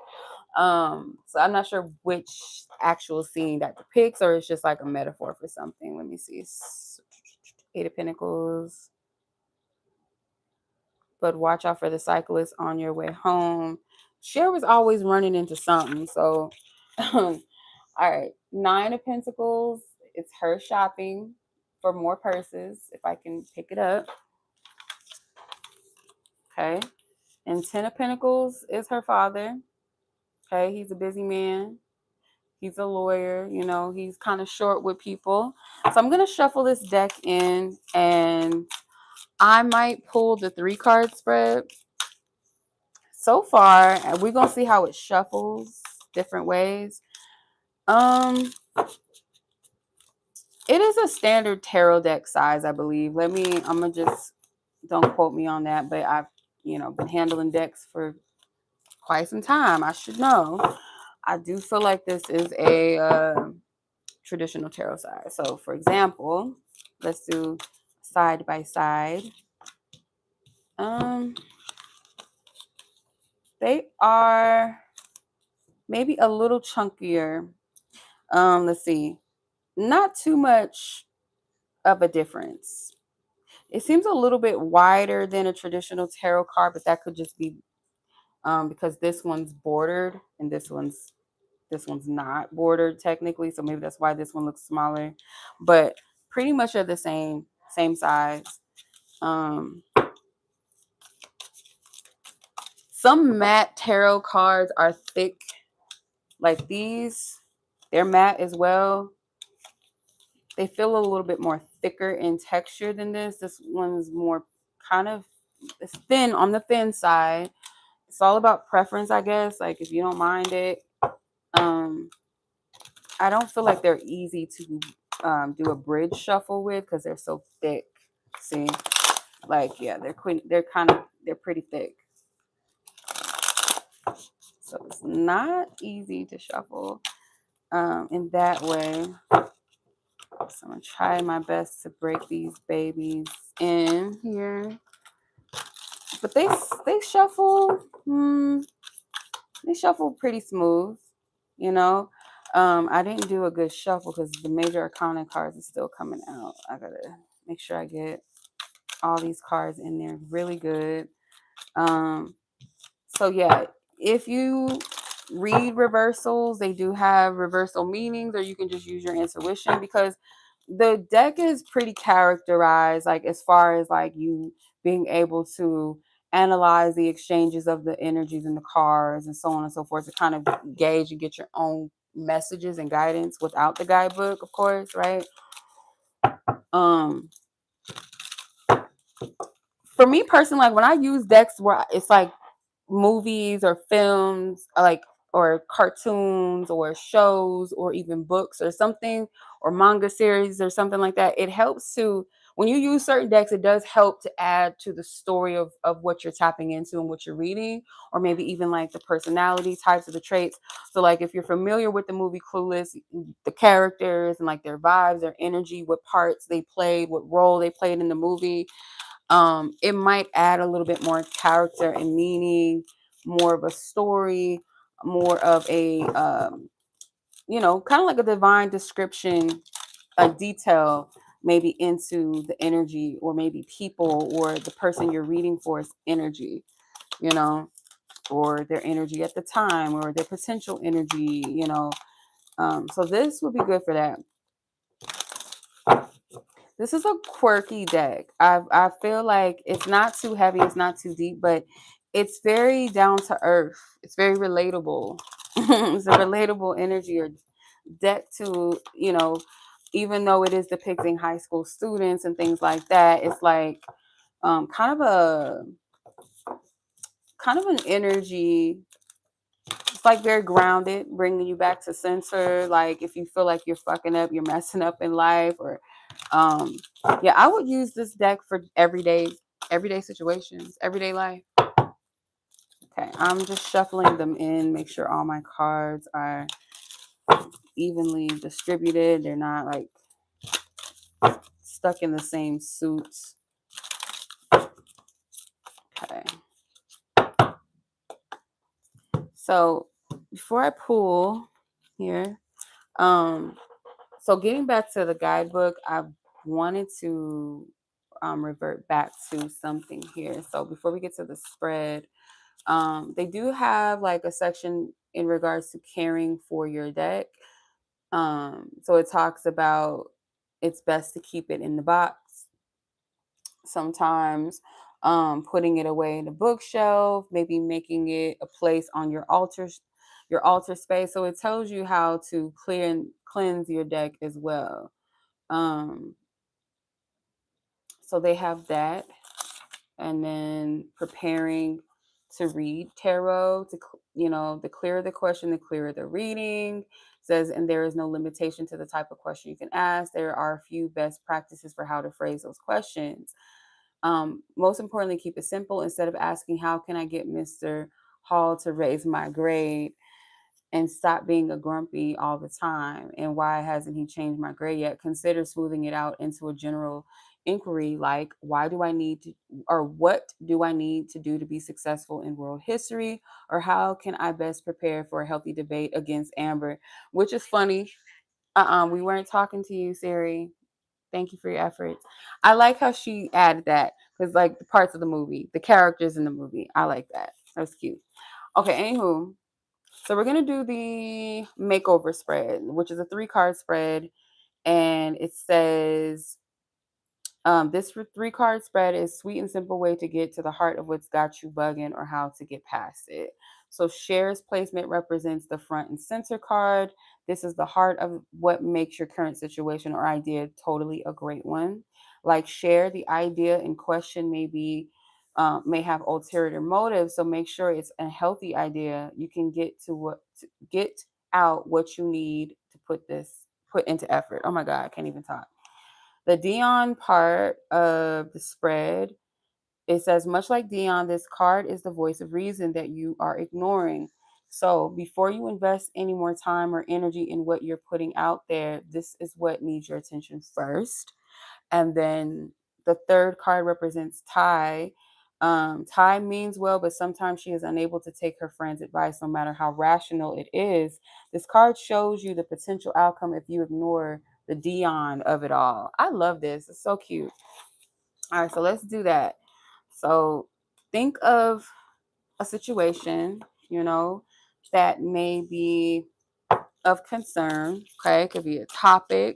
So I'm not sure which actual scene that depicts, or it's just like a metaphor for something. Let me see. Eight of Pentacles. But watch out for the cyclist on your way home. Cher was always running into something. So, all right. Nine of Pentacles. It's her shopping for more purses, if I can pick it up. Okay. And Ten of Pentacles is her father. Okay. He's a busy man. He's a lawyer. He's kind of short with people. So I'm going to shuffle this deck in and I might pull the 3-card spread. So far, and we're gonna see how it shuffles different ways. It is a standard tarot deck size, I believe. I'm gonna just, don't quote me on that, but I've been handling decks for quite some time. I should know. I do feel like this is a traditional tarot size. So for example, let's do side by side. They are maybe a little chunkier. Let's see. Not too much of a difference. It seems a little bit wider than a traditional tarot card, but that could just be because this one's bordered and this one's not bordered technically, so maybe that's why this one looks smaller. But pretty much are the same size. Some matte tarot cards are thick, like these. They're matte as well. They feel a little bit more thicker in texture than this. This one's more kind of, it's thin on the thin side. It's all about preference, I guess. Like if you don't mind it. I don't feel like they're easy to do a bridge shuffle with because they're so thick. See, like yeah, they're pretty thick. So it's not easy to shuffle in that way. So I'm gonna try my best to break these babies in here. But they shuffle. They shuffle pretty smooth, you know. I didn't do a good shuffle because the major arcana cards are still coming out. I gotta make sure I get all these cards in there really good. Um, so yeah, if you read reversals, they do have reversal meanings, or you can just use your intuition because the deck is pretty characterized, like as far as like you being able to analyze the exchanges of the energies in the cards and so on and so forth to kind of gauge and get your own messages and guidance without the guidebook, of course, right? Um, for me personally, like when I use decks where it's like movies or films like or cartoons or shows or even books or something or manga series or something like that, it helps to when you use certain decks, it does help to add to the story of what you're tapping into and what you're reading, or maybe even like the personality types of the traits. So like if you're familiar with the movie Clueless, the characters and like their vibes, their energy, what parts they played, what role they played in the movie, it might add a little bit more character and meaning, more of a story, more of a kind of like a divine description, a detail maybe into the energy or maybe people or the person you're reading for's energy, you know, or their energy at the time or their potential energy, so this would be good for that. This is a quirky deck. I feel like it's not too heavy, it's not too deep, but it's very down to earth. It's very relatable. It's a relatable energy or deck to, even though it is depicting high school students and things like that, it's like kind of an energy. It's like very grounded, bringing you back to center. Like if you feel like you're fucking up, you're messing up in life, or um, yeah, I would use this deck for everyday situations, everyday life. Okay, I'm just shuffling them in, make sure all my cards are evenly distributed. They're not like stuck in the same suits. Okay. So before I pull here, um, so getting back to the guidebook, I wanted to revert back to something here. So before we get to the spread, they do have like a section in regards to caring for your deck. So it talks about it's best to keep it in the box. Sometimes putting it away in the bookshelf, maybe making it a place on your altar space. So it tells you how to clear and cleanse your deck as well. Um, so they have that, and then preparing to read tarot to the clearer the question, the clearer the reading. Says, and there is no limitation to the type of question you can ask. There are a few best practices for how to phrase those questions. Most importantly, keep it simple. Instead of asking, how can I get Mr. Hall to raise my grade? And stop being a grumpy all the time. And why hasn't he changed my grade yet? Consider smoothing it out into a general inquiry like, why do I need to, or what do I need to do to be successful in world history? Or how can I best prepare for a healthy debate against Amber? Which is funny. We weren't talking to you, Siri. Thank you for your efforts. I like how she added that because, like, the parts of the movie, the characters in the movie, I like that. That was cute. Okay, anywho, so we're gonna do the makeover spread, which is a 3-card spread, and it says this 3-card spread is sweet and simple way to get to the heart of what's got you bugging or how to get past it. So shares placement represents the front and center card. This is the heart of what makes your current situation or idea totally a great one. Like share, the idea in question may have ulterior motives, so make sure it's a healthy idea. You can get out what you need to put into effort. Oh my God, I can't even talk. The Dion part of the spread, it says, much like Dion, this card is the voice of reason that you are ignoring. So before you invest any more time or energy in what you're putting out there, this is what needs your attention first. And then the third card represents Ty. Ty means well, but sometimes she is unable to take her friend's advice, no matter how rational it is. This card shows you the potential outcome if you ignore the Dion of it all. I love this. It's so cute. All right, so let's do that. So think of a situation, that may be of concern. Okay, it could be a topic,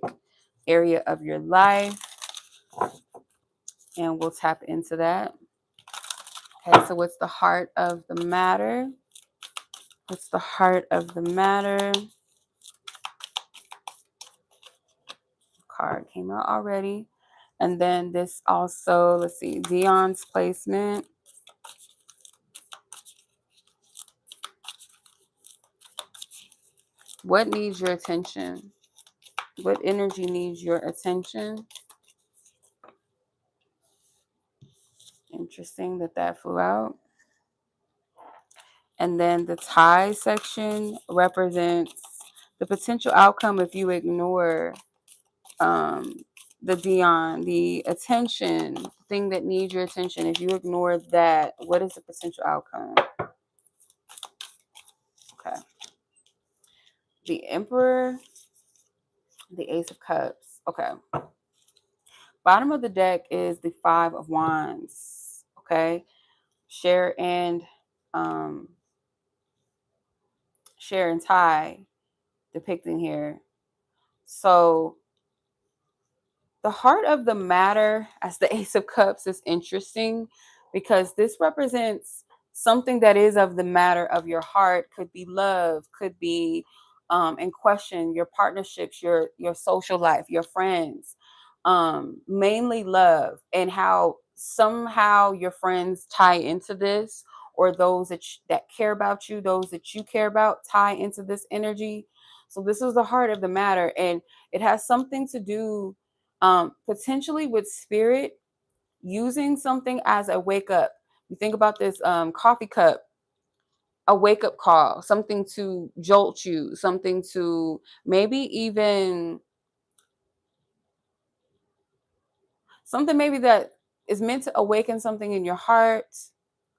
area of your life, and we'll tap into that. Okay, so what's the heart of the matter? What's the heart of the matter? Card came out already. And then this also, let's see, Dion's placement. What needs your attention? What energy needs your attention? Interesting that flew out. And then the tie section represents the potential outcome if you ignore the Dion, the attention, the thing that needs your attention. If you ignore that, what is the potential outcome? Okay. The Emperor, the Ace of Cups. Okay. Bottom of the deck is the Five of Wands. Okay. Share and Ty depicting here. So the heart of the matter as the Ace of Cups is interesting because this represents something that is of the matter of your heart. Could be love, could be in question your partnerships, your social life, your friends, mainly love, and how somehow your friends tie into this, or those that care about you, those that you care about tie into this energy. So this is the heart of the matter, and it has something to do potentially with spirit using something as a wake up. You think about this coffee cup, a wake up call, something to jolt you, something to maybe even something maybe that is meant to awaken something in your heart,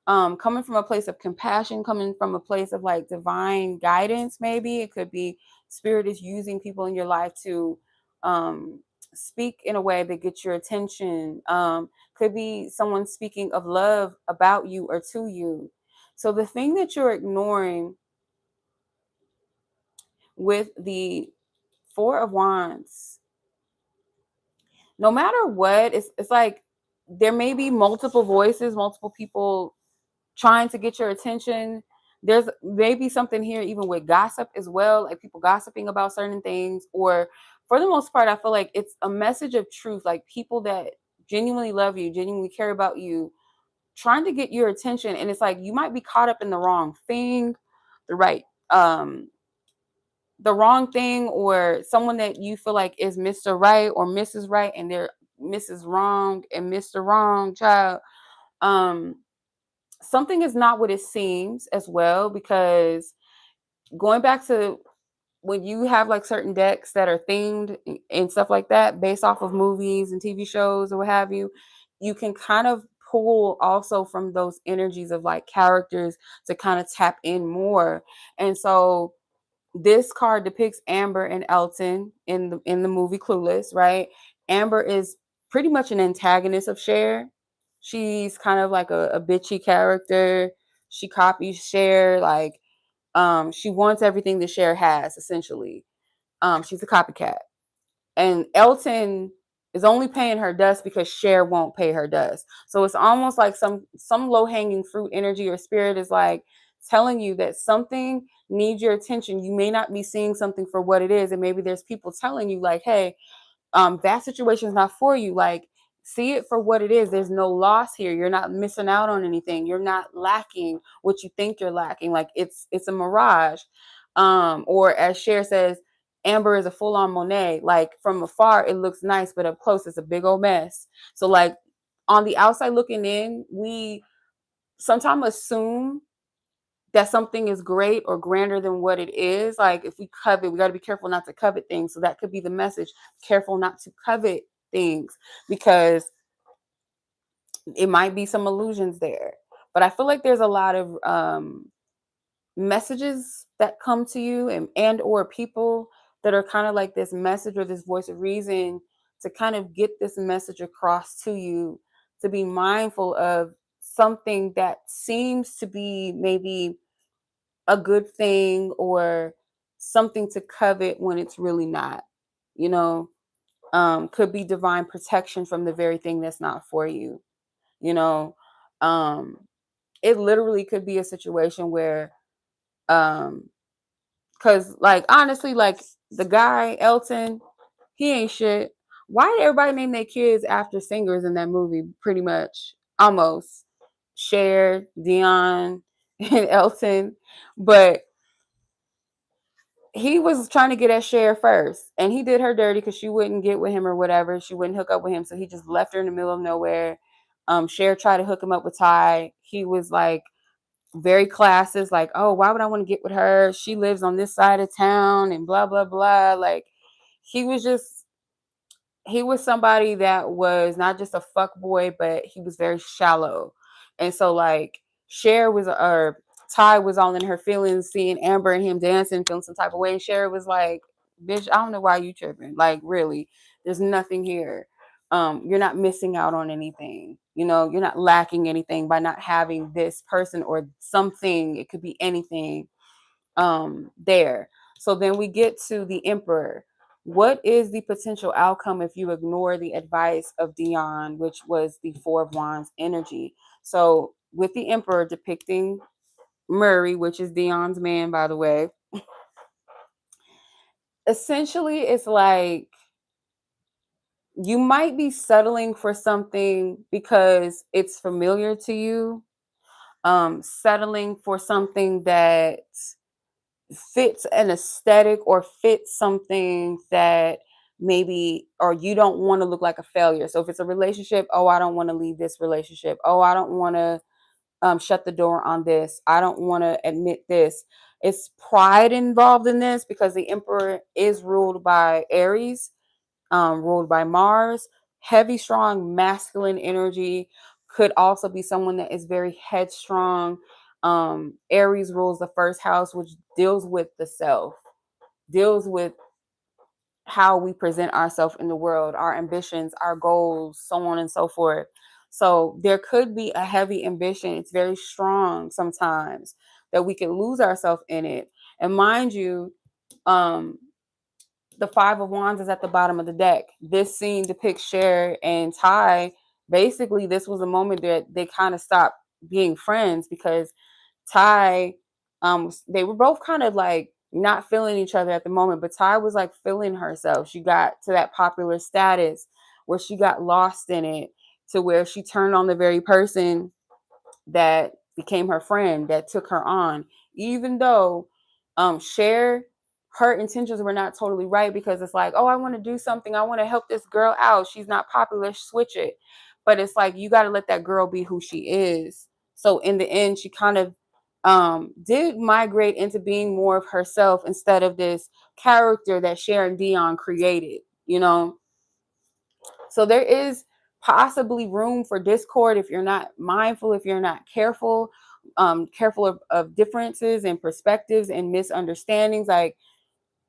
coming from a place of compassion, coming from a place of like divine guidance. Maybe it could be spirit is using people in your life to um, speak in a way that gets your attention. Could be someone speaking of love about you or to you. So the thing that you're ignoring with the Four of Wands, no matter what, it's like there may be multiple voices, multiple people trying to get your attention. There's maybe something here even with gossip as well, like people gossiping about certain things, or for the most part I feel like it's a message of truth, like people that genuinely love you, genuinely care about you, trying to get your attention. And it's like you might be caught up in the wrong thing, the right the wrong thing, or someone that you feel like is Mr. Right or Mrs. Right, and they're Mrs. Wrong and Mr. Wrong child. um Something is not what it seems as well, because going back to when you have like certain decks that are themed and stuff like that based off of movies and TV shows or what have you, you can kind of pull also from those energies of like characters to kind of tap in more. And so this card depicts Amber and Elton in the movie Clueless, right? Amber is pretty much an antagonist of Cher. She's kind of like a bitchy character. She copies Cher, like she wants everything that Cher has, essentially. She's a copycat. And Elton is only paying her dust because Cher won't pay her dust. So it's almost like some low-hanging fruit energy or spirit is like telling you that something needs your attention. You may not be seeing something for what it is, and maybe there's people telling you like, hey, that situation is not for you. Like, see it for what it is. There's no loss here. You're not missing out on anything. You're not lacking what you think you're lacking. Like it's a mirage. Or as Cher says, Amber is a full-on Monet. Like from afar it looks nice, but up close it's a big old mess. So like on the outside looking in, we sometimes assume that something is great or grander than what it is. Like if we covet, we got to be careful not to covet things. So that could be the message. Careful not to covet things, because It might be some illusions there, but I feel like there's a lot of messages that come to you, and or people that are kind of like this message or this voice of reason to kind of get this message across to you, to be mindful of something that seems to be maybe a good thing or something to covet when it's really not, you know. Could be divine protection from the very thing that's not for you, you know. um it literally could be a situation where um because, like, honestly, like, the guy Elton, he ain't shit. Why did everybody name their kids after singers in that movie? Pretty much, almost Cher, Dion, and Elton. But he was trying to get at Cher first, and he did her dirty because she wouldn't get with him or whatever. She wouldn't hook up with him, so he just left her in the middle of nowhere. Cher tried to hook him up with Ty. He was like very classist, like, oh, why would I want to get with her? She lives on this side of town and blah blah blah. Like, he was just he was somebody that was not just a fuck boy, but he was very shallow. And so, like, Cher was, or Ty was all in her feelings, seeing Amber and him dancing, feeling some type of way. And Cher was like, bitch, I don't know why you tripping. Like, really, there's nothing here. You're not missing out on anything. You know, you're not lacking anything by not having this person or something. It could be anything there. So then we get to the Emperor. What is the potential outcome if you ignore the advice of Dion, which was the Four of Wands energy? So with the Emperor depicting Murray, which is Dion's man, by the way, essentially it's like you might be settling for something because it's familiar to you, settling for something that fits an aesthetic or fits something that maybe, or you don't want to look like a failure. So if it's a relationship, oh, I don't want to leave this relationship. Oh, I don't want to shut the door on this. I don't want to admit this. It's pride involved in this because the Emperor is ruled by Aries, ruled by Mars. Heavy, strong, masculine energy. Could also be someone that is very headstrong. Aries rules the first house, which deals with the self, deals with how we present ourselves in the world, our ambitions, our goals, so on and so forth. So there could be a heavy ambition. It's very strong sometimes that we could lose ourselves in it. And mind you, um, the Five of Wands is at the bottom of the deck. This scene depicts Cher and Ty. Basically, this was a moment that they kind of stopped being friends because Ty, they were both kind of like not feeling each other at the moment, but Ty was like feeling herself. She got to that popular status where she got lost in it, to where she turned on the very person that became her friend, that took her on, even though Cher, her intentions were not totally right, because it's like, oh, I want to do something, I want to help this girl out, she's not popular, switch it. But it's like, you got to let that girl be who she is. So in the end, she kind of did migrate into being more of herself instead of this character that Cher and Dion created, you know. So there is possibly room for discord if you're not mindful, if you're not careful, careful of differences and perspectives and misunderstandings. Like,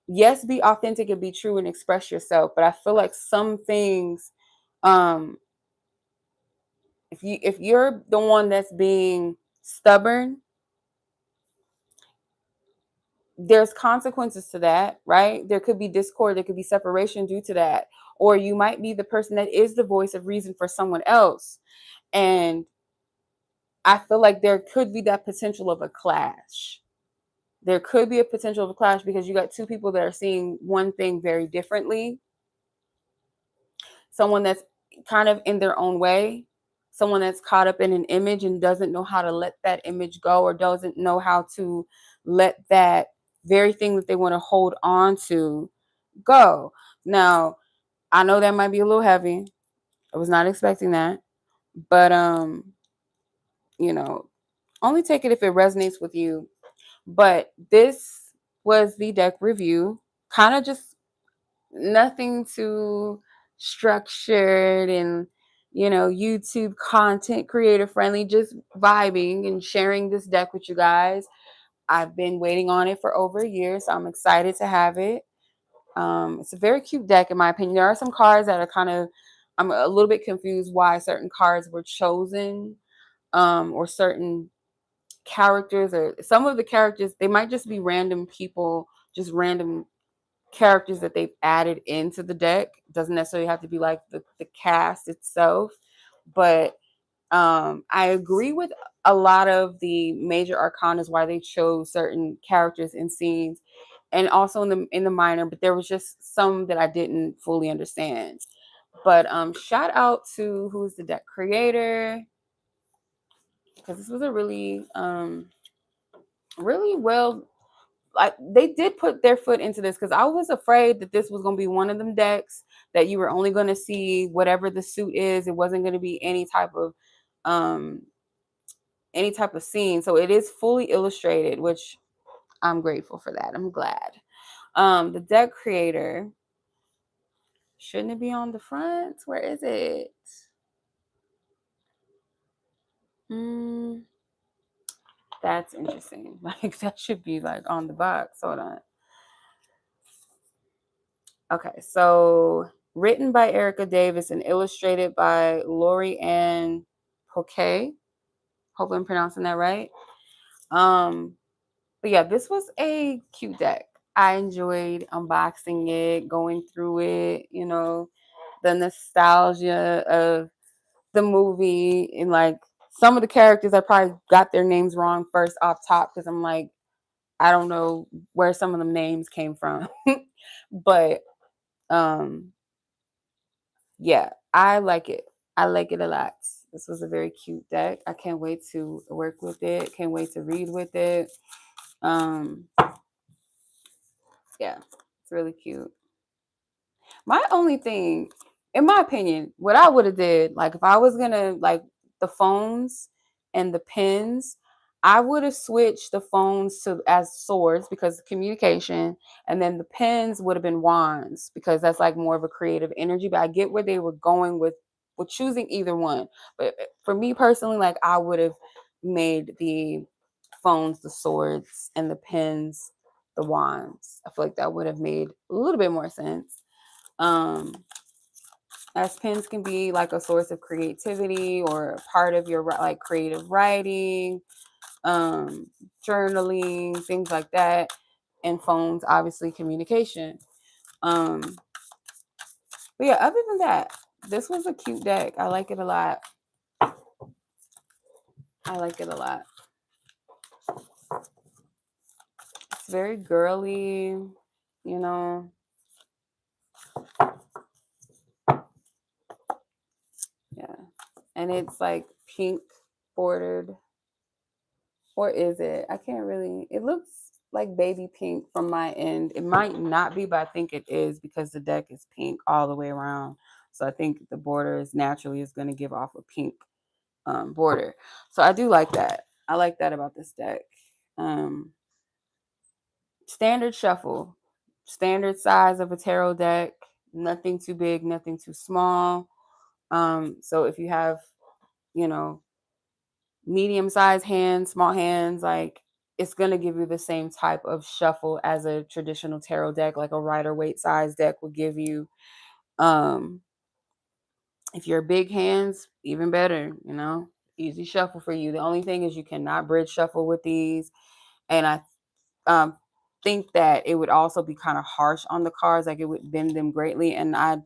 yes, be authentic and be true and express yourself. But I feel like some things, um, if you're the one that's being stubborn, there's consequences to that, right? There could be discord, there could be separation due to that. Or you might be the person that is the voice of reason for someone else. And I feel like there could be that potential of a clash. There could be a potential of a clash because you got two people that are seeing one thing very differently. Someone that's kind of in their own way, someone that's caught up in an image and doesn't know how to let that image go, or doesn't know how to let that very thing that they want to hold on to go. Now, I know that might be a little heavy. I was not expecting that. But you know, only take it if it resonates with you. But this was the deck review. Kind of just nothing too structured and YouTube content creator friendly, just vibing and sharing this deck with you guys. I've been waiting on it for over a year, so I'm excited to have it. It's a very cute deck, in my opinion. There are some cards that are I'm a little bit confused why certain cards were chosen, or certain characters, or some of the characters, they might just be random people, just random characters that they've added into the deck. It doesn't necessarily have to be like the cast itself, but I agree with a lot of the major arcanas why they chose certain characters and scenes, and also in the minor. But there was just some that I didn't fully understand. But shout out to who's the deck creator, because this was a really well. Like, they did put their foot into this, because I was afraid that this was going to be one of them decks that you were only going to see whatever the suit is. It wasn't going to be um any type of scene. So it is fully illustrated, which I'm grateful for that. I'm glad. The deck creator, shouldn't it be on the front? Where is it? Hmm, that's interesting. Like, that should be like on the box. Hold on. Okay, so written by Erica Davis and illustrated by Lori Ann Poquet. Hope I'm pronouncing that right. Um, but yeah, this was a cute deck. I enjoyed unboxing it, going through it, the nostalgia of the movie, and like some of the characters I probably got their names wrong first off top, because I'm like, I don't know where some of them names came from. But um yeah, I like it. I like it a lot. This was a very cute deck. I can't wait to work with it. Can't wait to read with it. Um yeah, it's really cute. My only thing, in my opinion, what I would have did, like if I was gonna like the phones and the pens, I would have switched the phones to as swords because of communication, and then the pens would have been wands because that's like more of a creative energy. But I get where they were going with choosing either one. But for me personally, like I would have made the phones the swords and the pens the wands. I feel like that would have made a little bit more sense. um as pens can be like a source of creativity or a part of your like creative writing, um journaling, things like that, and phones obviously communication. um but yeah, other than that, this was a cute deck. I like it a lot. I like it a lot. It's very girly, you know. Yeah, and it's like pink bordered. Or is it? I can't really. It looks like baby pink from my end. It might not be, but I think it is because the deck is pink all the way around. So I think the border is naturally is going to give off a pink border. So I do like that. I like that about this deck. Um, Standard shuffle, standard size of a tarot deck. Nothing too big, nothing too small. So if you have, you know, medium sized hands, small hands, like it's gonna give you the same type of shuffle as a traditional tarot deck, like a Rider Waite size deck would give you. Um, if you're big hands, even better, easy shuffle for you. The only thing is you cannot bridge shuffle with these, and I um think that it would also be kind of harsh on the cards, like it would bend them greatly, and I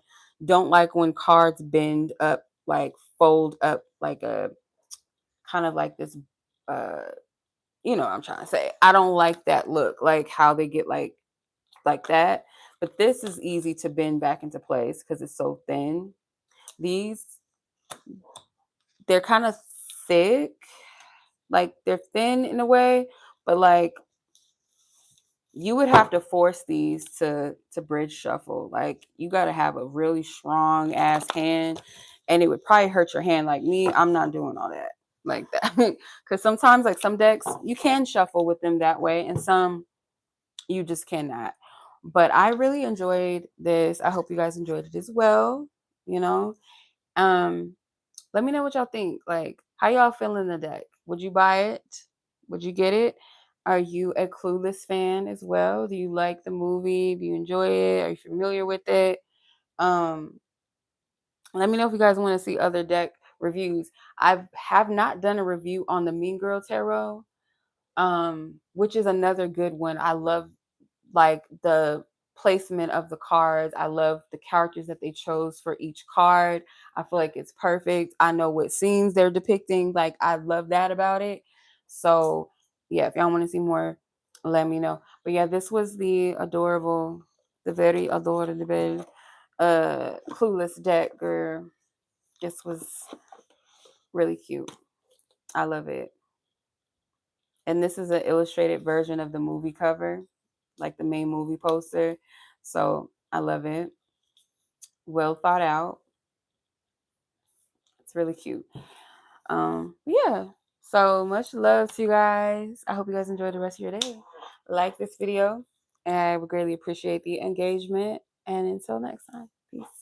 don't like when cards bend up, like fold up, like a kind of like this uh what I'm trying to say. I don't like that look, like how they get like that. But this is easy to bend back into place because it's so thin. These, they're kind of thick, like they're thin in a way, but like you would have to force these to bridge shuffle. Like you got to have a really strong ass hand, and it would probably hurt your hand. Like me, I'm not doing all that like that because sometimes like some decks you can shuffle with them that way, and some you just cannot. But I really enjoyed this. I hope you guys enjoyed it as well. You know, um, Let me know what y'all think. Like, how y'all feeling the deck? Would you buy it? Would you get it? Are you a Clueless fan as well? Do you like the movie? Do you enjoy it? Are you familiar with it? Um, Let me know if you guys want to see other deck reviews. I have not done a review on the Mean Girl Tarot, which is another good one. I love like the placement of the cards. I love the characters that they chose for each card. I feel like it's perfect. I know what scenes they're depicting. Like I love that about it. So yeah, if y'all want to see more, let me know. But yeah, this was the adorable, the very adorable Clueless deck, girl. This was really cute. I love it. And this is an illustrated version of the movie cover, like the main movie poster. So I love it. Well thought out. It's really cute. Yeah. So much love to you guys. I hope you guys enjoy the rest of your day. Like this video. And I would greatly appreciate the engagement. And until next time, peace.